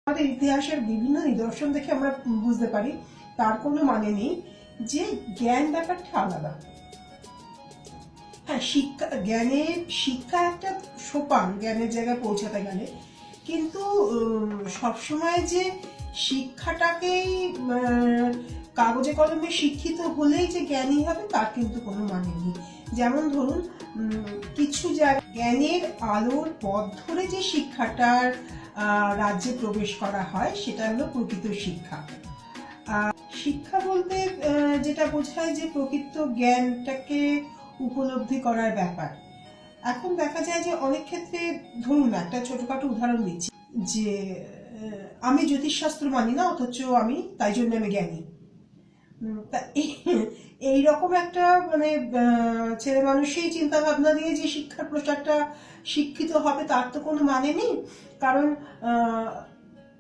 আমাদের ইতিহাসের বিভিন্ন নিদর্শন দেখে আমরা বুঝতে পারি তার কোনো মানে নেই যে জ্ঞান ব্যাপারটা আলাদা। হ্যাঁ, শিক্ষা একটা সোপান জ্ঞানের জায়গায় পৌঁছাতে গেলে, কিন্তু সবসময় যে শিক্ষাটাকেই কাগজে কলমে শিক্ষিত হলেই যে জ্ঞানী হবে তার কিন্তু কোনো মানে নেই। যেমন ধরুন, কিছু জ্ঞানের আলোর পথ ধরে যে শিক্ষাটার রাজ্যে প্রবেশ করা হয় সেটা হলো প্রকৃত শিক্ষা। শিক্ষা বলতে যেটা বোঝায় যে প্রকৃত জ্ঞানটাকে উপলব্ধি করার ব্যাপার। এখন দেখা যায় যে অনেক ক্ষেত্রে, ধরুন একটা ছোটখাটো উদাহরণ দিচ্ছি, যে আমি জ্যোতিষশাস্ত্র মানি না, অথচ আমি তাই জন্য আমি জ্ঞানী। তা এইরকম একটা মানে ছেলে মানুষই চিন্তা ভাবনা দিয়ে যে শিক্ষার প্রচারটা শিক্ষিত হবে তার তো কোনো মানে নেই। কারণ